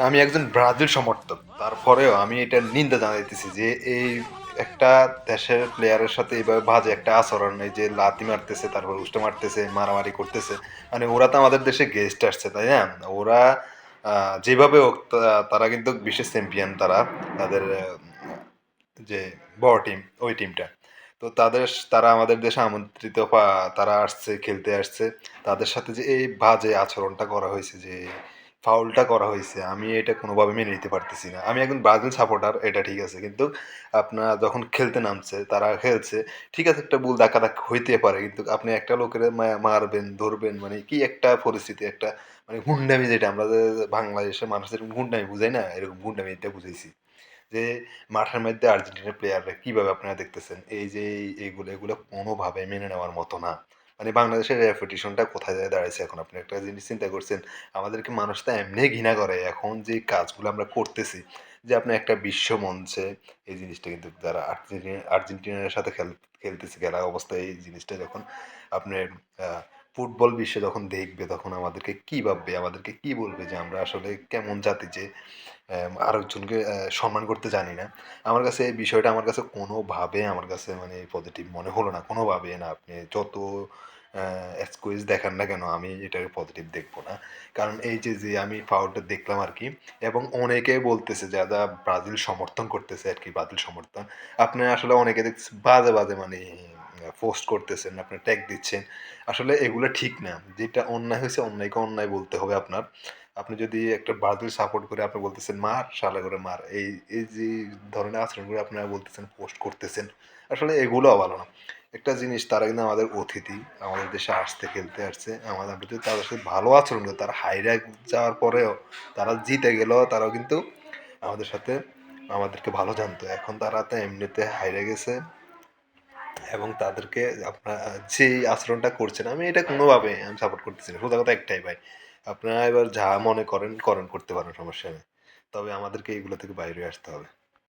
আমি একজন ব্রাজিল সমর্থক, তারপরেও আমি এটা নিন্দা জানাইতেছি যে এই একটা দেশের প্লেয়ারের সাথে এইভাবে বাজে একটা আচরণ, এই যে লাথি মারতেছে, তারপর উষ্টা মারতেছে, মারামারি করতেছে। মানে ওরা তো আমাদের দেশে গেস্ট আসছে, তাই না? ওরা যেভাবে হোক তারা কিন্তু বিশ্বের চ্যাম্পিয়ন, তারা তাদের যে বড় টিম, ওই টিমটা। তো তারা আমাদের দেশে আমন্ত্রিত, তারা আসছে, খেলতে আসছে। তাদের সাথে যে এই বাজে আচরণটা করা হয়েছে, যে ফাউলটা করা হয়েছে, আমি এটা কোনোভাবে মেনে নিতে পারতেছি না। আমি একজন ব্রাজিল সাপোর্টার, এটা ঠিক আছে, কিন্তু আপনার যখন খেলতে নামছে, তারা খেলছে, ঠিক আছে, একটা ভুল ধাক্কা ধাক্কা হইতে পারে, কিন্তু আপনি একটা লোকের মারবেন, ধরবেন, মানে কি একটা পরিস্থিতি, একটা মানে গুন্ডামি, যেটা আমরা যে বাংলাদেশের মানুষের গুন্ডামি বুঝাই না, এরকম গুন্ডামি এটা বুঝাইছি। যে মাঠের মধ্যে আর্জেন্টিনার প্লেয়াররা কিভাবে আপনারা দেখতেছেন, এই যে এইগুলো এগুলো কোনোভাবে মেনে নেওয়ার মতো না। মানে বাংলাদেশের রেপুটেশনটা কোথায় যায় দাঁড়াইছে এখন, আপনি একটা জিনিস চিন্তা করছেন? আমাদেরকে মানুষ তো এমনি ঘৃণা করে এখন, যে কাজগুলো আমরা করতেছি, যে আপনি একটা বিশ্ব মঞ্চে এই জিনিসটা, কিন্তু যারা আর্জেন্টিনার সাথে খেলতেছে, খেলা অবস্থায় এই জিনিসটা যখন আপনার ফুটবল বিশ্বে যখন দেখবে, তখন আমাদেরকে কি ভাববে, আমাদেরকে কি বলবে, যে আমরা আসলে কেমন জাতি, যে আরেকজনকে সম্মান করতে জানি না। আমার কাছে এই বিষয়টা, আমার কাছে কোনোভাবে, আমার কাছে মানে পজিটিভ মনে হলো না, কোনোভাবে না। আপনি যত এক্সকিউজ দেখান না কেন, আমি এটাকে পজিটিভ দেখবো না। কারণ এই যে আমি ফাউলটা দেখলাম আর কি, এবং অনেকে বলতেছে, যারা ব্রাজিল সমর্থন করতেছে আর কি, ব্রাজিল সমর্থন, আপনি আসলে অনেকে দেখতেছে বাজে বাজে মানে পোস্ট করতেছেন, আপনি ট্যাগ দিচ্ছেন। আসলে এগুলো ঠিক না। যেটা অন্যায় হয়েছে, অন্যায়কে অন্যায় বলতে হবে আপনার। আপনি যদি একটা ব্রাজিল সাপোর্ট করে আপনি বলতেছেন মার, শালা করে মার, এই এই যে ধরনের আচরণগুলো আপনারা বলতেছেন, পোস্ট করতেছেন, আসলে এগুলোও ভালো না। একটা জিনিস, তারা কিন্তু আমাদের অতিথি, আমাদের দেশে আসতে, খেলতে আসছে, আমরা যদি তাদের সাথে ভালো আচরণ করি, তারা হাইরা যাওয়ার পরেও, তারা জিতে গেলেও, তারাও কিন্তু আমাদের সাথে আমাদেরকে ভালো জানতো। এখন তারা তো এমনিতে হাইরে গেছে, এবং তাদেরকে আপনার যেই আচরণটা করছেন, আমি এটা কোনোভাবে আমি সাপোর্ট করতেছি না। সোজা কথা একটাই ভাই, আপনারা এবার যা মনে করেন করেন, করতে পারেন, সমস্যা নেই। তবে আমাদেরকে এগুলো থেকে বাইরে আসতে হবে।